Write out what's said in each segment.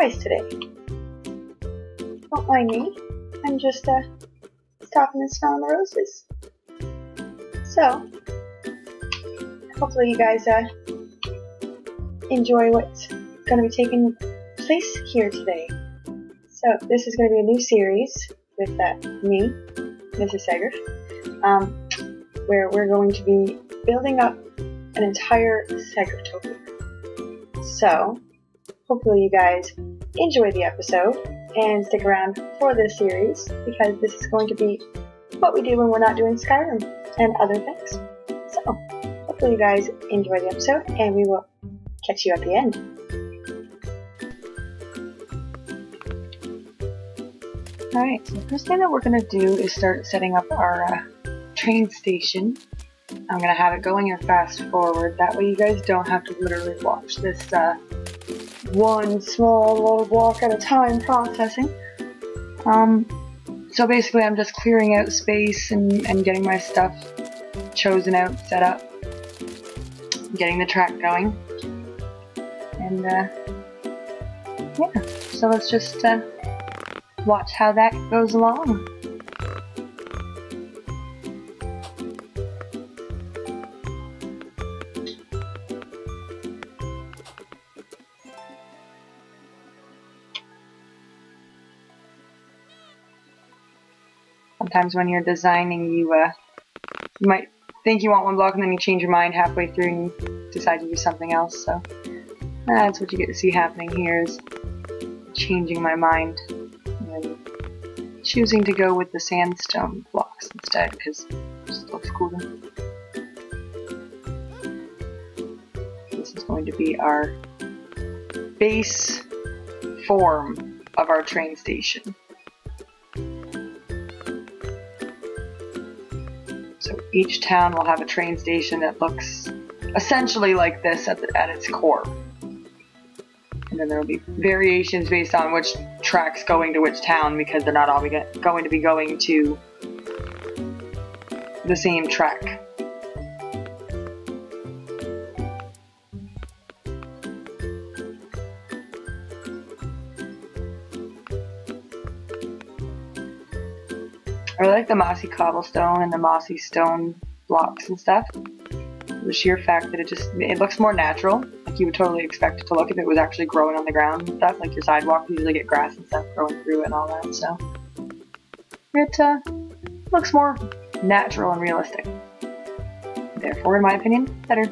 surprise today. Don't mind me. I'm just stopping and smelling the roses. So, hopefully you guys enjoy what's going to be taking place here today. So, this is going to be a new series with me, Mrs Sagriff, where we're going to be building up an entire Sagrifftopia. So, hopefully you guys enjoy the episode and stick around for this series, because this is going to be what we do when we're not doing Skyrim and other things. So, hopefully you guys enjoy the episode, and we will catch you at the end. Alright, so the first thing that we're going to do is start setting up our train station. I'm going to have it going in fast forward, that way you guys don't have to literally watch this one small little block at a time processing. So basically I'm just clearing out space and getting my stuff chosen out, set up, getting the track going, and yeah, so let's just watch how that goes along. Sometimes when you're designing, you might think you want one block and then you change your mind halfway through and decide to do something else. So that's what you get to see happening here, is changing my mind and choosing to go with the sandstone blocks instead, because it just looks cooler. This is going to be our base form of our train station. So each town will have a train station that looks essentially like this at its core. And then there will be variations based on which track's going to which town, because they're not all going to be going to the same track. I really like the mossy cobblestone and the mossy stone blocks and stuff. The sheer fact that it looks more natural, like you would totally expect it to look if it was actually growing on the ground and stuff. Like your sidewalk, you usually get grass and stuff growing through it and all that, so it looks more natural and realistic. Therefore, in my opinion, better.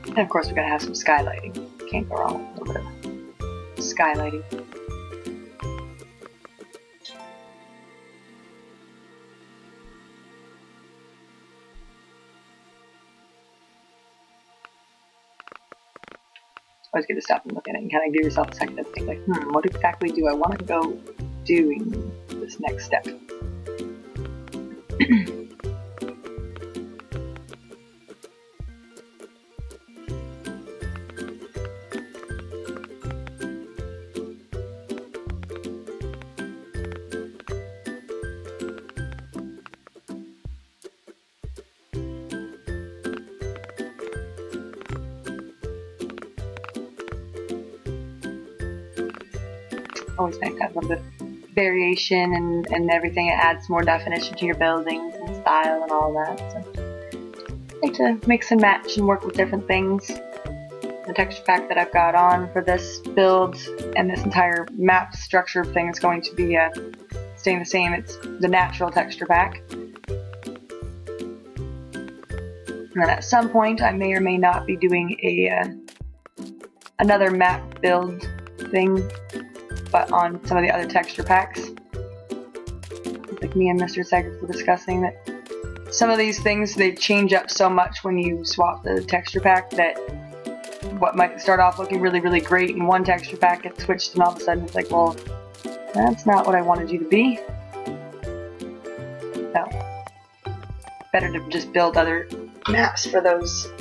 And of course, we gotta have some skylighting. Can't go wrong with a little bit of skylighting. Always good to stop and look at it and kind of give yourself a second to think, like, what exactly do I want to go doing this next step? Always nice to have a little bit of variation and everything. It adds more definition to your buildings and style and all that. So I like to mix and match and work with different things. The texture pack that I've got on for this build and this entire map structure thing is going to be staying the same. It's the natural texture pack. And then at some point I may or may not be doing another map build thing, but on some of the other texture packs. Like me and Mr. Sagriff were discussing, that some of these things, they change up so much when you swap the texture pack, that what might start off looking really, really great in one texture pack gets switched, and all of a sudden it's like, well, that's not what I wanted you to be. So, better to just build other maps for those.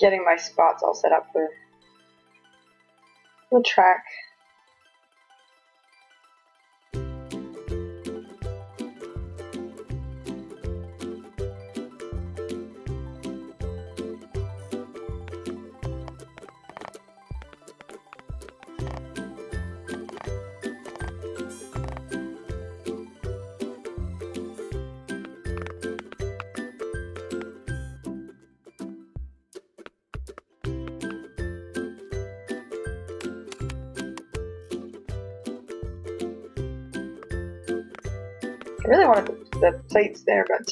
getting my spots all set up for the track. I really wanted the plates there, but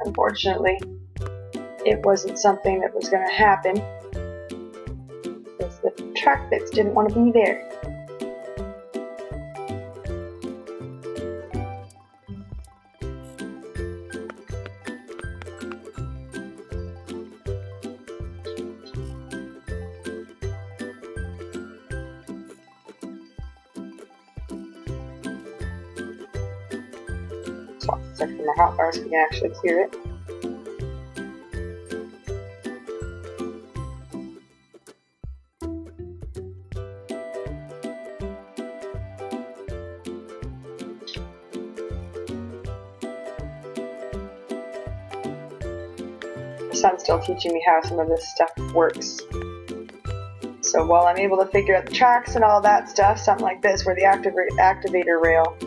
unfortunately it wasn't something that was going to happen because the track bits didn't want to be there. Check for my hotbar so we can actually clear it. The sun's still teaching me how some of this stuff works. So while I'm able to figure out the tracks and all that stuff, something like this where the activator rail,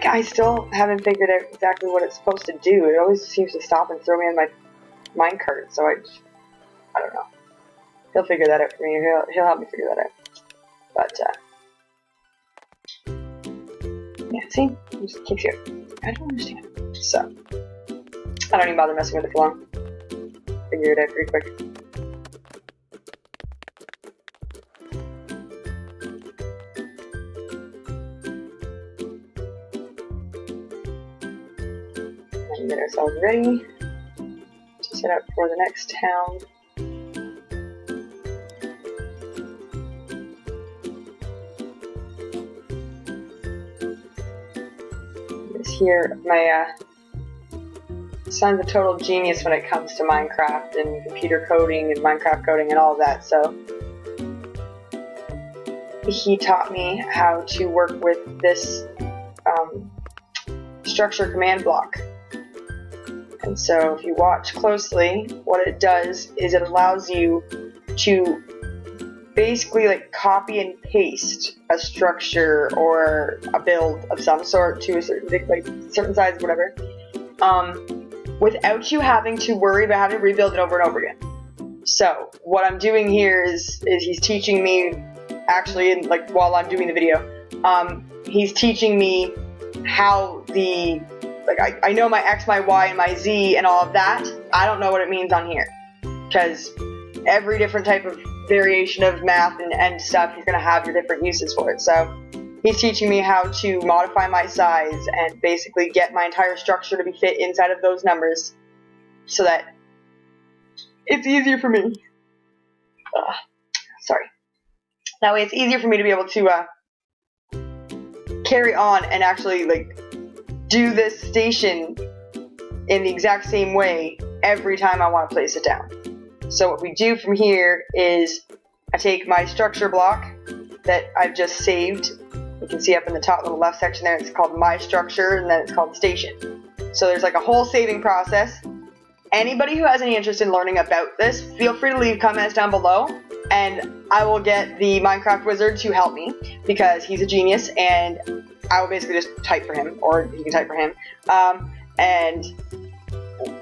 I still haven't figured out exactly what it's supposed to do. It always seems to stop and throw me in my minecart, so I don't know. He'll figure that out for me, or he'll help me figure that out. But, yeah, see? It just kicks you out. I don't understand. So, I don't even bother messing with it for long. Figure it out pretty quick. Get ourselves ready to set up for the next town. This here, my son's a total genius when it comes to Minecraft and computer coding and Minecraft coding and all of that, so he taught me how to work with this structure command block. And so if you watch closely, what it does is it allows you to basically like copy and paste a structure or a build of some sort to a certain size, whatever, without you having to worry about having to rebuild it over and over again. So what I'm doing here is he's teaching me, actually, in, like while I'm doing the video, he's teaching me how the I know my X, my Y, and my Z and all of that. I don't know what it means on here. Because every different type of variation of math and stuff, you're going to have your different uses for it. So he's teaching me how to modify my size and basically get my entire structure to be fit inside of those numbers so that it's easier for me. Sorry. That way it's easier for me to be able to carry on and actually do this station in the exact same way every time I want to place it down. So what we do from here is I take my structure block that I've just saved. You can see up in the top little left section there, it's called my structure, and then it's called station. So there's like a whole saving process. Anybody who has any interest in learning about this, feel free to leave comments down below, and I will get the Minecraft wizard to help me because he's a genius, and I will basically just type for him, or he can type for him, and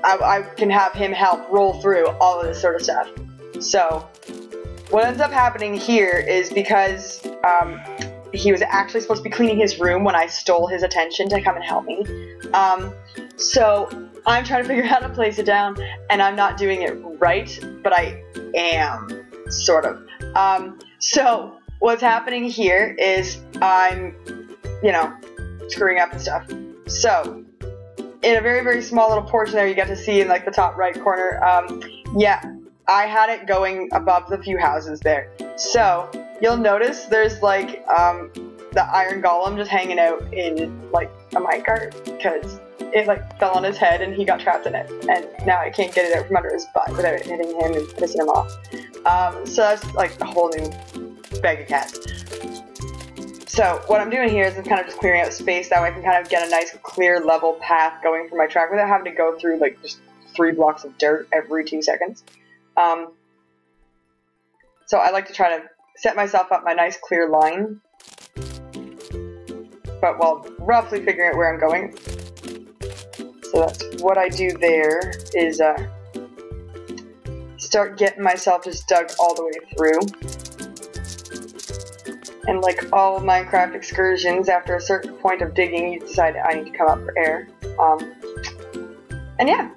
I can have him help roll through all of this sort of stuff. So what ends up happening here is because he was actually supposed to be cleaning his room when I stole his attention to come and help me. So I'm trying to figure out how to place it down, and I'm not doing it right, but I am, sort of. So what's happening here is I'm screwing up and stuff. So, in a very, very small little portion there, you get to see in like the top right corner, yeah, I had it going above the few houses there. So, you'll notice there's like, the iron golem just hanging out in like a minecart, because it like fell on his head and he got trapped in it, and now I can't get it out from under his butt without it hitting him and pissing him off. So that's like a whole new bag of cats. So what I'm doing here is I'm kind of just clearing out space, that way I can kind of get a nice clear level path going for my track without having to go through like just 3 blocks of dirt every 2 seconds. So I like to try to set myself up my nice clear line, but while roughly figuring out where I'm going. So that's what I do there, is start getting myself just dug all the way through. And like all Minecraft excursions, after a certain point of digging, you decide I need to come up for air. And yeah.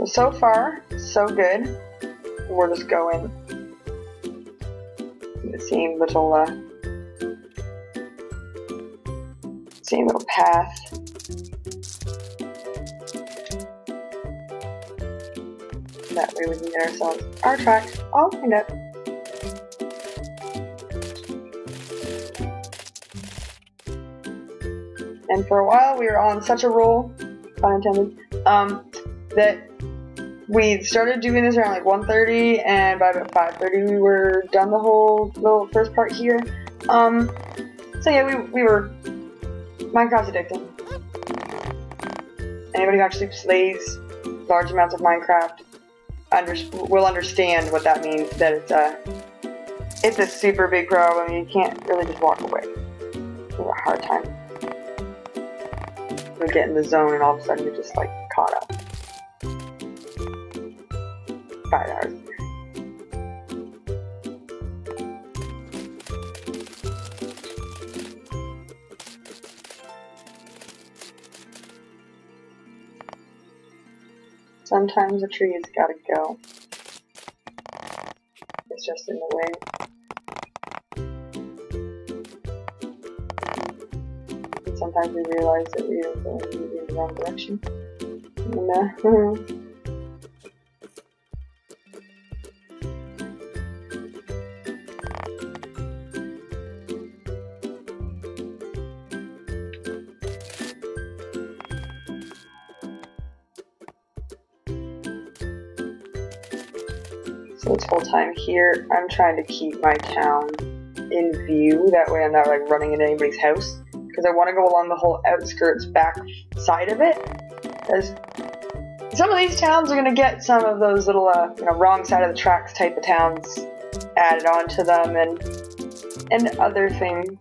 So far, so good. We're just going the same little path. That way we can get ourselves our track all cleaned up. And for a while we were on such a roll, pun intended, that we started doing this around like 1:30, and by about 5:30 we were done the whole little first part here. So yeah, we were Minecraft's addicting. Anybody who actually plays large amounts of Minecraft will understand what that means, that it's a super big problem. You can't really just walk away. It's a hard time. You get in the zone and all of a sudden you're just like caught up. 5 hours. Sometimes a tree has gotta go. It's just in the way. And sometimes we realize that we are going in the wrong direction. So this whole time here, I'm trying to keep my town in view. That way I'm not like running into anybody's house, because I want to go along the whole outskirts back side of it. Because some of these towns are going to get some of those little, wrong side of the tracks type of towns added onto them, and other things,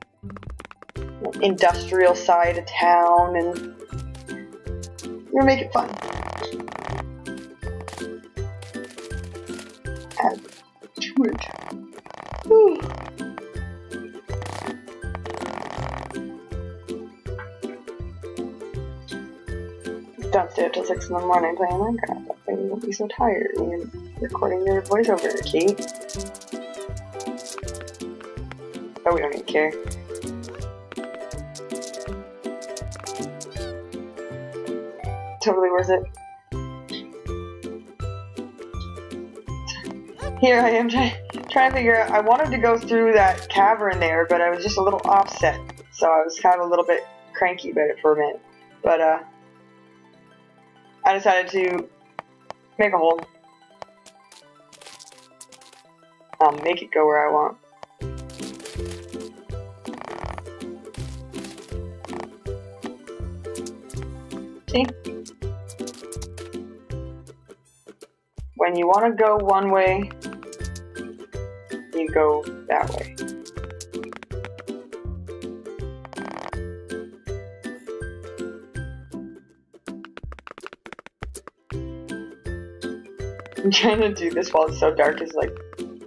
industrial side of town, and we're gonna make it fun. Add to it. Whew. Don't stay up till 6 in the morning playing Minecraft. That way you won't be so tired when you're recording your voiceover, Kate. Oh, we don't even care. Totally worth it. Here I am trying to figure out. I wanted to go through that cavern there, but I was just a little offset, so I was kind of a little bit cranky about it for a minute. But I decided to make a hole. I'll make it go where I want. See? When you want to go one way, you go that way. I'm trying to do this while it's so dark is like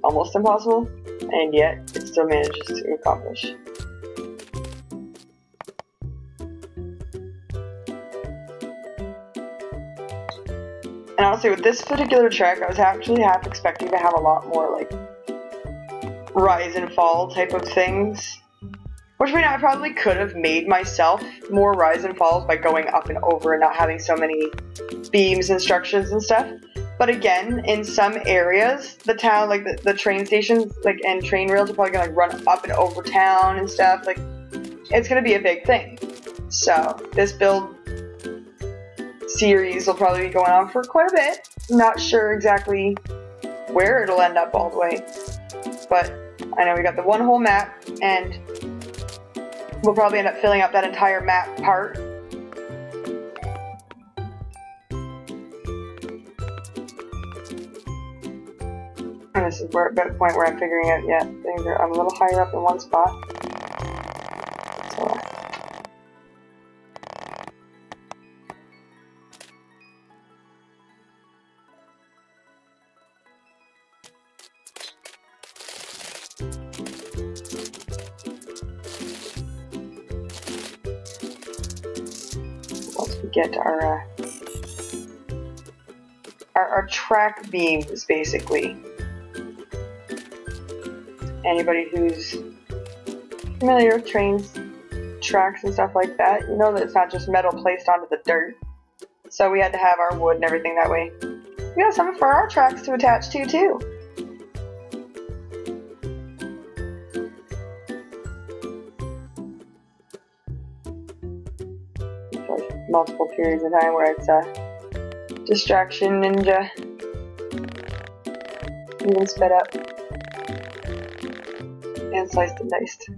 almost impossible, and yet it still manages to accomplish. And honestly, with this particular track, I was actually half expecting to have a lot more like rise and fall type of things. Which right now I probably could have made myself more rise and falls by going up and over and not having so many beams and structures and stuff. But again, in some areas, the town, like the train stations, like and train rails are probably gonna like run up and over town and stuff. Like, it's gonna be a big thing. So this build series will probably be going on for quite a bit. Not sure exactly where it'll end up all the way, but I know we got the one whole map, and we'll probably end up filling up that entire map part. And this is where at that point where I'm figuring out, yeah, things are, I'm a little higher up in one spot. So, once we get our track beams, basically. Anybody who's familiar with trains, tracks and stuff like that, you know that it's not just metal placed onto the dirt. So we had to have our wood and everything that way. We got something for our tracks to attach to too. Like multiple periods of time where it's distraction ninja, even sped up. And sliced and diced.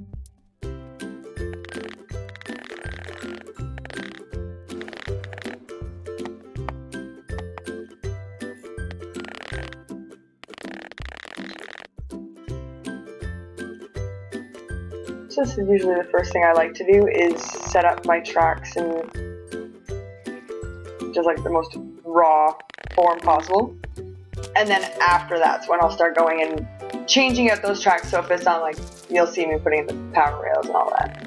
So this is usually the first thing I like to do is set up my tracks in just like the most raw form possible. And then after that's when I'll start going and changing out those tracks so if it's not like, you'll see me putting in the power rails and all that.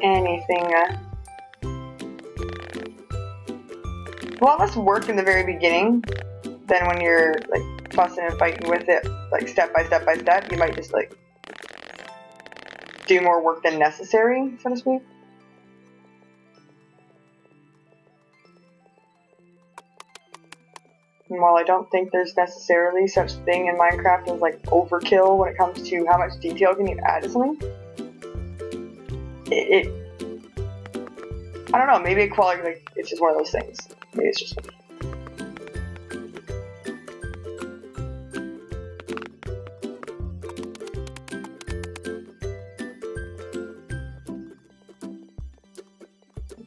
Anything, a lot less work in the very beginning than when you're like fussing and fighting with it, like step by step by step. You might just like do more work than necessary, so to speak. And while I don't think there's necessarily such thing in Minecraft as like overkill when it comes to how much detail can you add to something, I don't know, maybe equality, like, it's just one of those things. Maybe it's just me.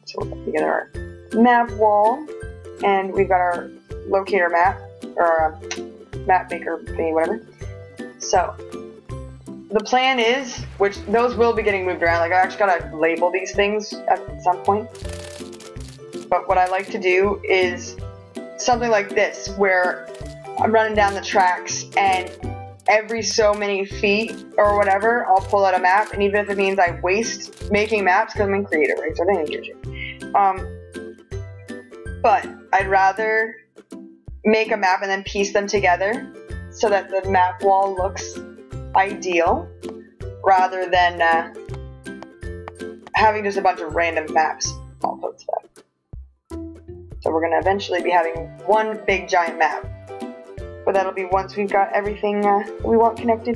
So we'll put together our map wall, and we've got our locator map, or map maker thingy, whatever. So the plan is, which those will be getting moved around, like I actually gotta label these things at some point, but what I like to do is something like this, where I'm running down the tracks and every so many feet or whatever, I'll pull out a map, and even if it means I waste making maps, because I'm in creative, right, so I didn't get you. But I'd rather make a map and then piece them together so that the map wall looks ideal, rather than having just a bunch of random maps all put together. So we're going to eventually be having one big giant map, but that'll be once we've got everything we want connected.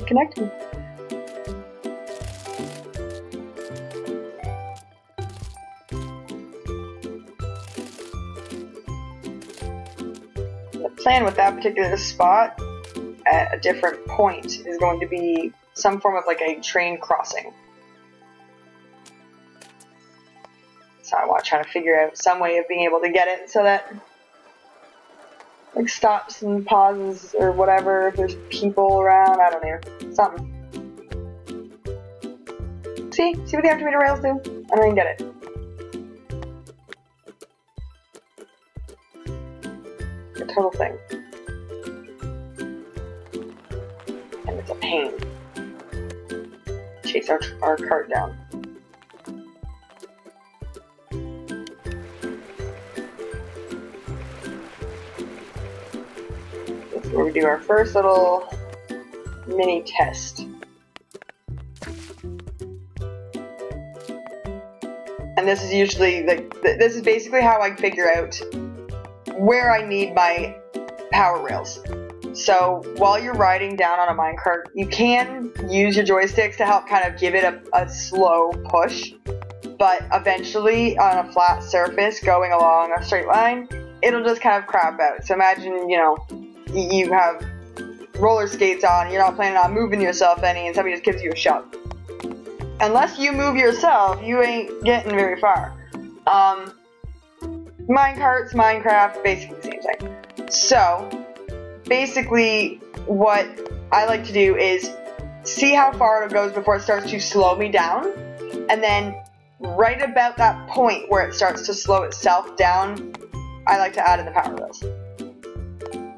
The plan with that particular spot at a different point is going to be some form of like a train crossing. So I want to try to figure out some way of being able to get it so that like stops and pauses or whatever, if there's people around, I don't know, something. See what the activator rails do? I don't even get it. The total thing. And it's a pain. Chase our cart down. This is where we do our first little mini test. And this is usually this is basically how I figure out where I need my power rails. So while you're riding down on a minecart, you can use your joysticks to help kind of give it a slow push. But eventually, on a flat surface going along a straight line, it'll just kind of crap out. So imagine, you know, you have roller skates on, you're not planning on moving yourself any, and somebody just gives you a shove. Unless you move yourself, you ain't getting very far. Minecarts, Minecraft, basically the same thing. So, basically, what I like to do is see how far it goes before it starts to slow me down, and then right about that point where it starts to slow itself down, I like to add in the power wheels.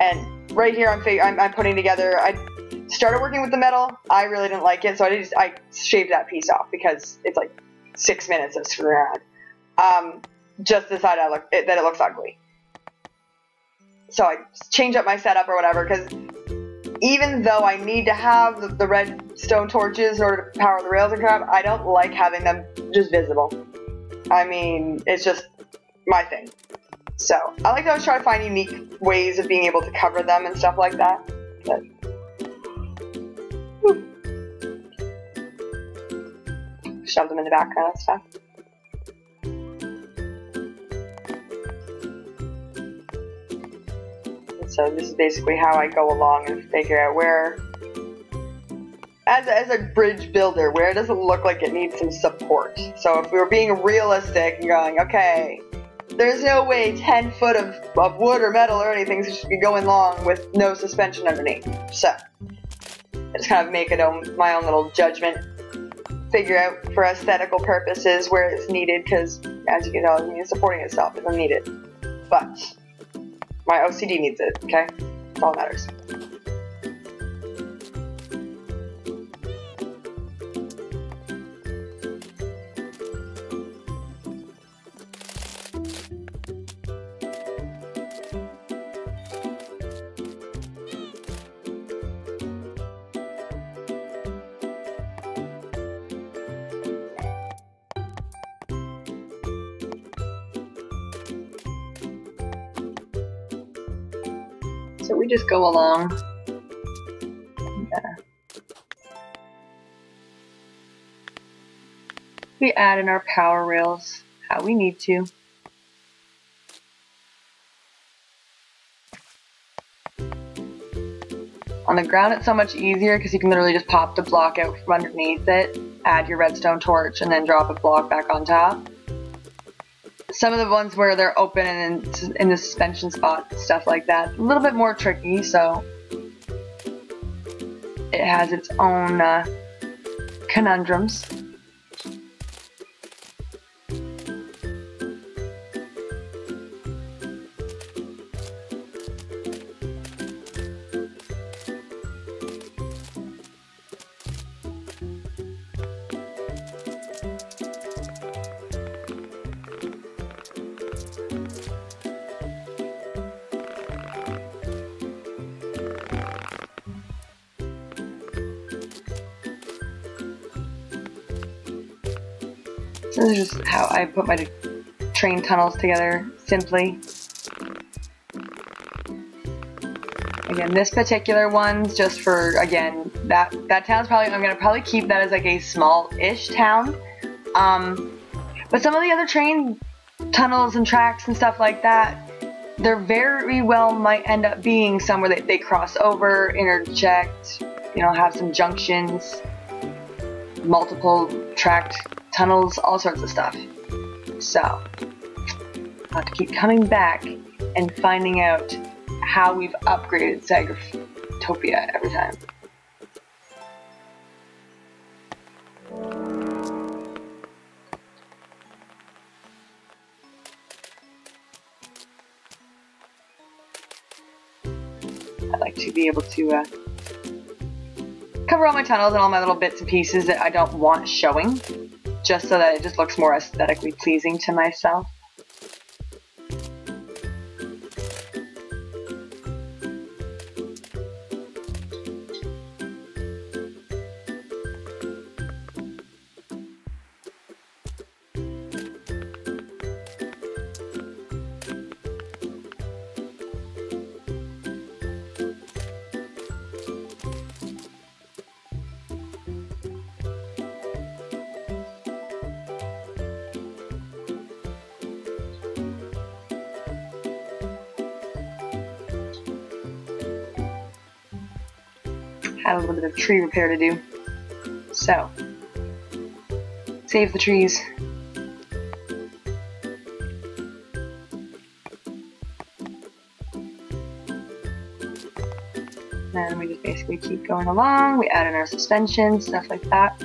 And right here I'm putting together, I started working with the metal, I really didn't like it, so I shaved that piece off because it's like 6 minutes of screwing around. Just decided that it looks ugly. So I changed up my setup or whatever, because even though I need to have the redstone torches in order to power the rails and crap, I don't like having them just visible. I mean, it's just my thing. So I like to always try to find unique ways of being able to cover them and stuff like that. But, shove them in the back kind of stuff. So this is basically how I go along and figure out where, as a bridge builder, where does it look like it needs some support. So if we were being realistic and going, okay, there's no way 10 foot of wood or metal or anything should be going along with no suspension underneath. So I just kind of make my own little judgment, figure out for aesthetical purposes where it's needed, because as you can tell, supporting itself isn't needed. But my OCD needs it, okay? That's all that matters. So we just go along. We add in our power rails how we need to. On the ground it's so much easier because you can literally just pop the block out from underneath it, add your redstone torch, and then drop a block back on top. Some of the ones where they're open and in the suspension spot, stuff like that, a little bit more tricky, so it has its own conundrums. So this is just how I put my train tunnels together, simply. Again, this particular one's just for, again, that town's probably, I'm going to probably keep that as like a small-ish town. But some of the other train tunnels and tracks and stuff like that, there very well might end up being somewhere that they cross over, interject, you know, have some junctions, multiple tracked tunnels, all sorts of stuff. So, I'll have to keep coming back and finding out how we've upgraded Sagrifftopia every time. I like to be able to cover all my tunnels and all my little bits and pieces that I don't want showing, just so that it just looks more aesthetically pleasing to myself. had a little bit of tree repair to do. So, save the trees. And we just basically keep going along. We add in our suspension, stuff like that.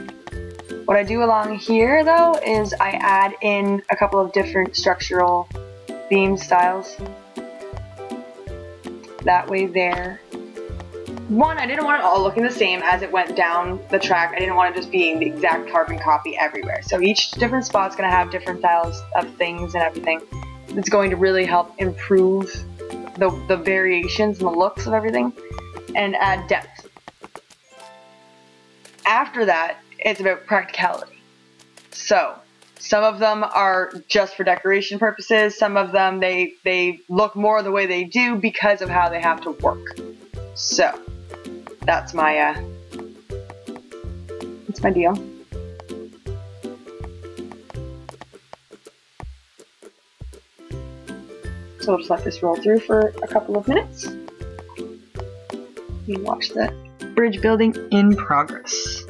What I do along here though is I add in a couple of different structural beam styles. That way there. One, I didn't want it all looking the same as it went down the track. I didn't want it just being the exact carbon copy everywhere. So each different spot's going to have different styles of things and everything. It's going to really help improve the variations and the looks of everything and add depth. After that, it's about practicality. So some of them are just for decoration purposes. Some of them, they look more the way they do because of how they have to work. So that's my deal. So we'll just let this roll through for a couple of minutes. You watch the bridge building in progress.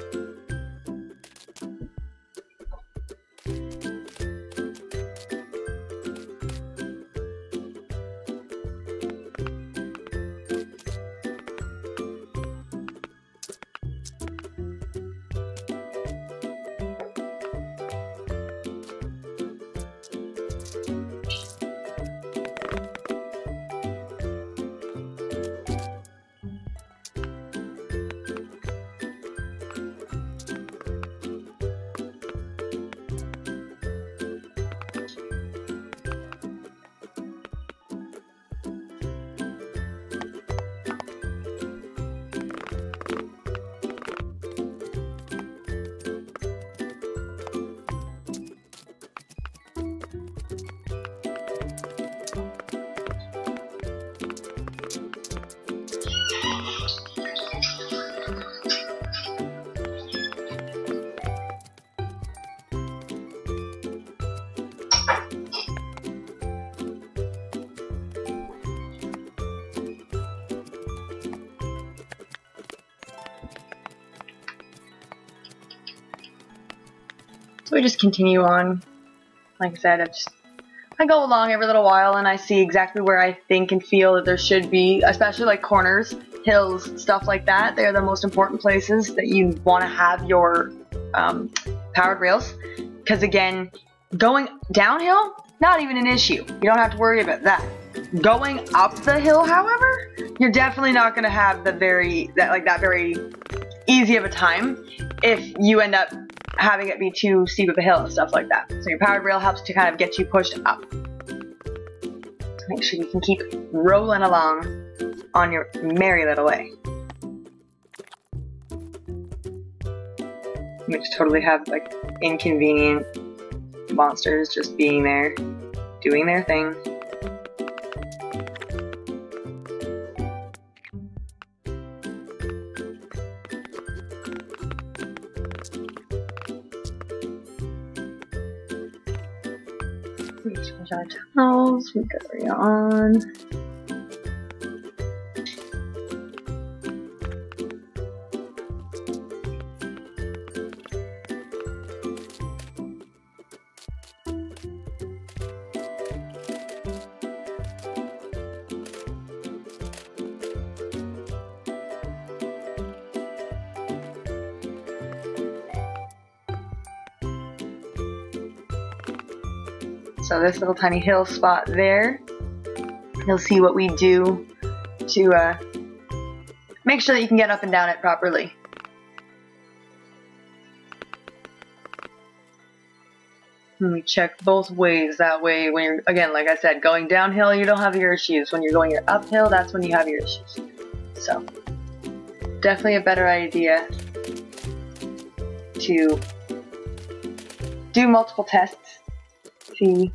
So we just continue on. Like I said, I go along every little while and I see exactly where I think and feel that there should be, especially like corners, hills, stuff like that. They're the most important places that you want to have your powered rails. Because again, going downhill, not even an issue. You don't have to worry about that. Going up the hill, however, you're definitely not going to have that very easy of a time if you end up having it be too steep of a hill and stuff like that. So your powered rail helps to kind of get you pushed up. So make sure you can keep rolling along on your merry little way. You just totally have like inconvenient monsters just being there, doing their thing. We change our tunnels, we carry on. So this little tiny hill spot there, you'll see what we do to make sure that you can get up and down it properly. And we check both ways, that way when you're, again, like I said, going downhill you don't have your issues. When you're going uphill, that's when you have your issues. So, definitely a better idea to do multiple tests. See.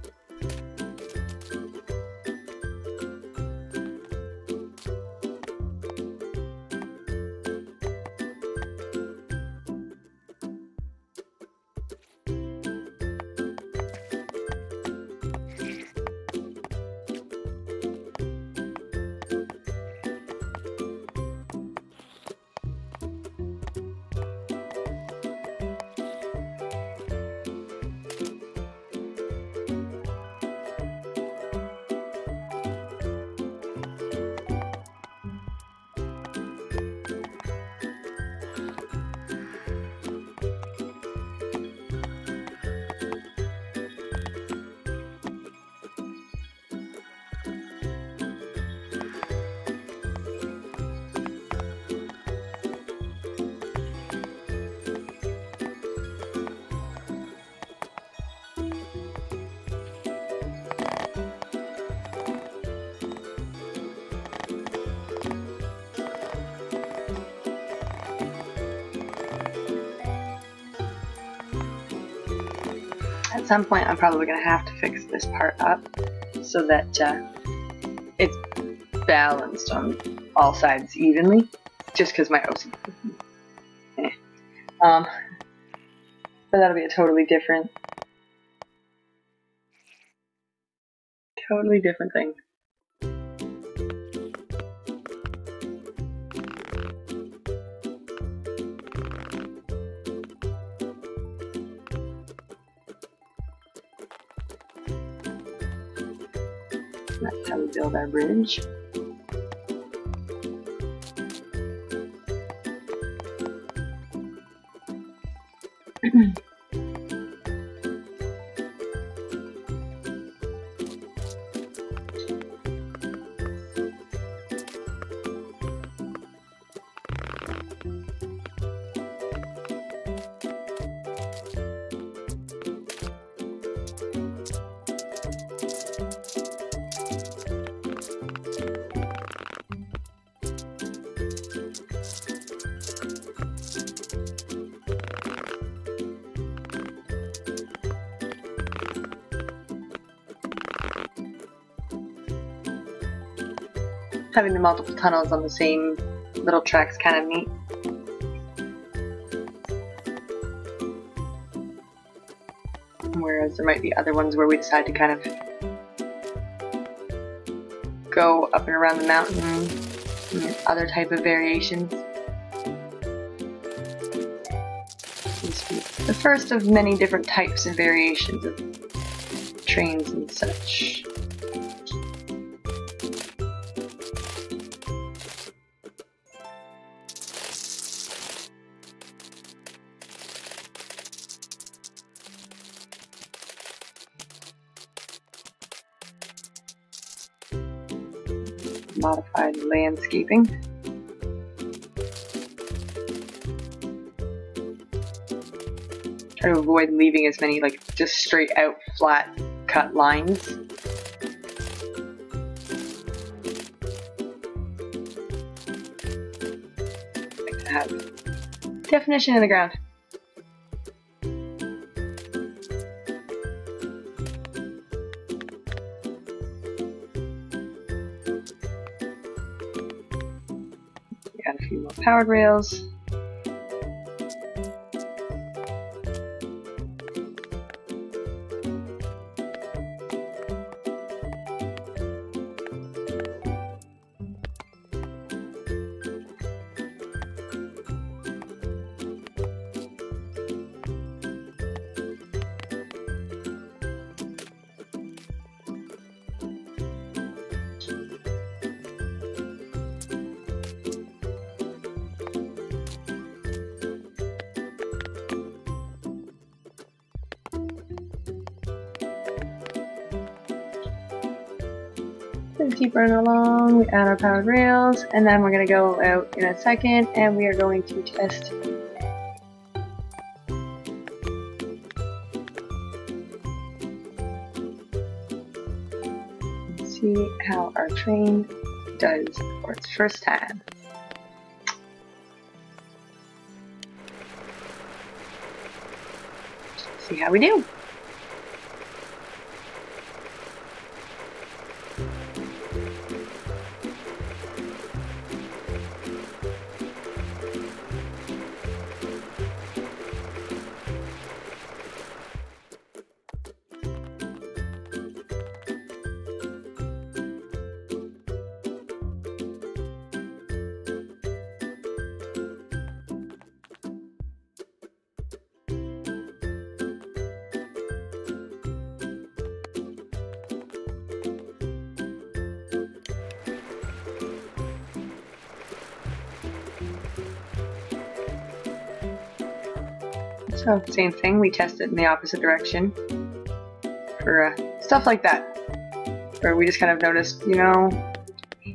some point I'm probably going to have to fix this part up so that it's balanced on all sides evenly, just because my OCD. But that'll be a totally different thing. That's how we build our bridge. Having the multiple tunnels on the same little track's kind of neat. Whereas there might be other ones where we decide to kind of go up and around the mountain and other type of variations. This will be the first of many different types and variations of trains and such. Modified landscaping. Try to avoid leaving as many like just straight out flat cut lines. Like to have definition in the ground. Add a few more powered rails. Keep running along, we add our powered rails, and then we're going to go out in a second and we are going to test and see how our train does for its first time. See how we do. So same thing, we test it in the opposite direction for stuff like that, where we just kind of noticed, you know,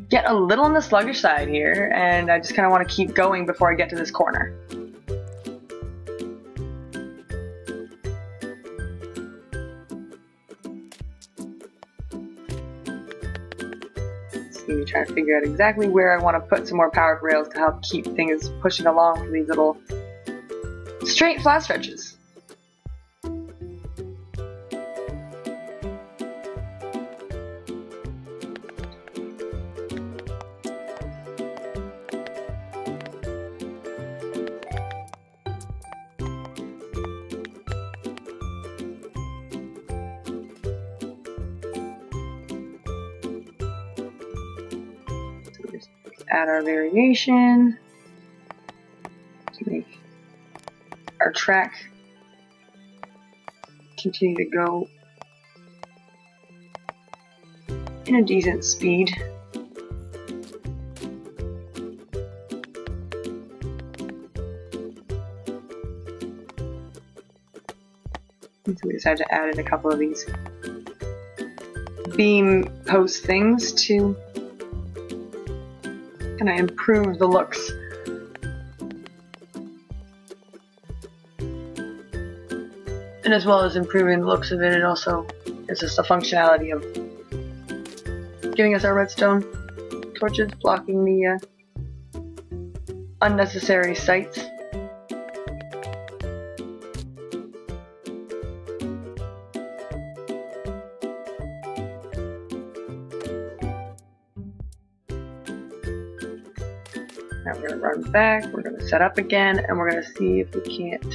get a little on the sluggish side here, and I just kind of want to keep going before I get to this corner. So trying to figure out exactly where I want to put some more powered rails to help keep things pushing along for these little straight flat stretches. add our variation to make our track continue to go in a decent speed. And so we decided to add in a couple of these beam post things to kind of improve the looks. And as well as improving the looks of it, it also gives us the functionality of giving us our redstone torches, blocking the unnecessary sights. Now we're going to run back, we're going to set up again, and we're going to see if we can't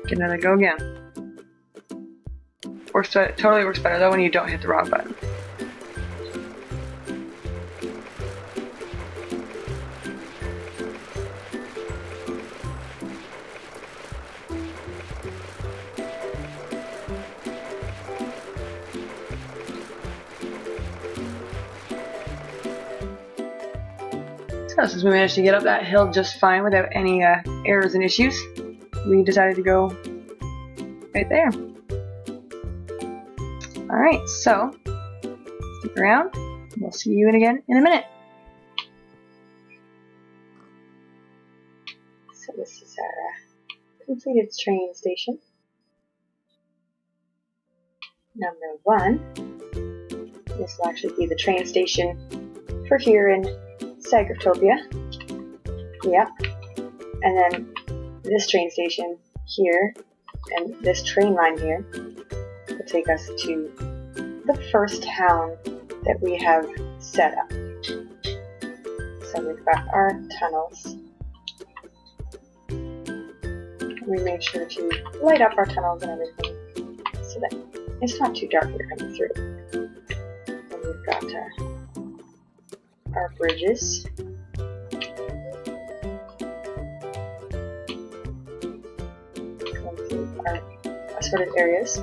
get another go again. Totally works better though when you don't hit the wrong button. So since we managed to get up that hill just fine without any errors and issues, we decided to go right there. Alright, so stick around. We'll see you again in a minute. So this is our completed train station. Number 1. This will actually be the train station for here in Sagrifftopia. Yep. And then this train station here and this train line here will take us to the first town that we have set up. So we've got our tunnels. We made sure to light up our tunnels and everything so that it's not too dark here coming through. And we've got our bridges. Going through our assorted areas.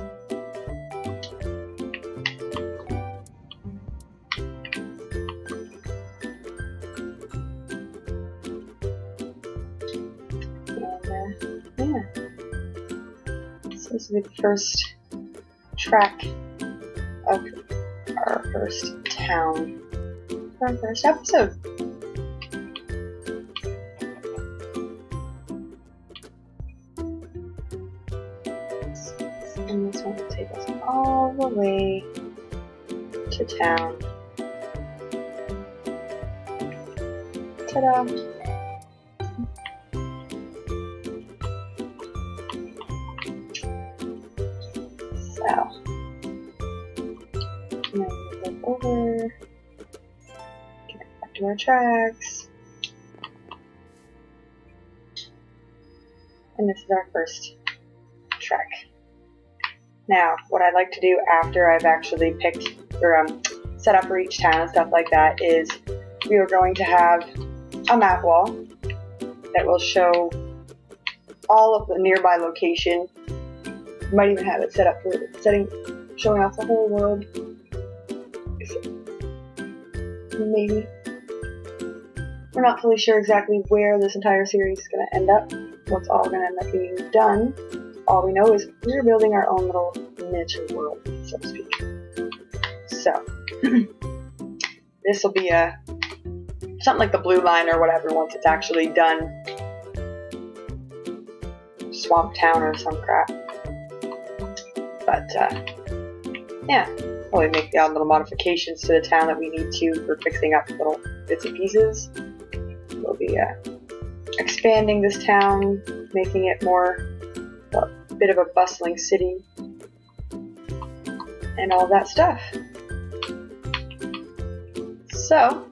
This will be the first track of our first town for our first episode. And this one will take us all the way to town. Ta-da! And then we look over, get back to our tracks, and this is our first track. Now, what I'd like to do after I've actually picked or set up for each town and stuff like that is we are going to have a map wall that will show all of the nearby location. Might even have it set up for showing off the whole world. Maybe. We're not fully sure exactly where this entire series is going to end up, what's all going to end up being done. All we know is we're building our own little miniature world, so to speak. So, this will be something like the blue line or whatever once it's actually done. Swamp Town or some crap. But, yeah. We make the odd little modifications to the town that we need to for fixing up little bits and pieces. We'll be expanding this town, making it more a bit of a bustling city, and all that stuff. So,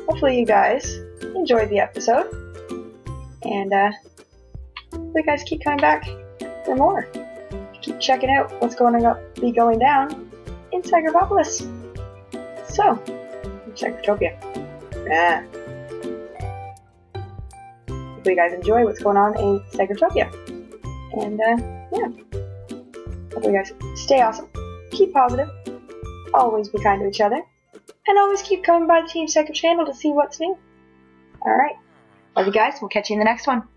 hopefully you guys enjoyed the episode, and hopefully you guys keep coming back for more. Keep checking out what's going down in Sagriffopolis. So, Sagrifftopia. Hopefully you guys enjoy what's going on in Sagrifftopia. And yeah. Hopefully you guys stay awesome, keep positive, always be kind to each other, and always keep coming by the Team Sagriff channel to see what's new. Alright. Love you guys. We'll catch you in the next one.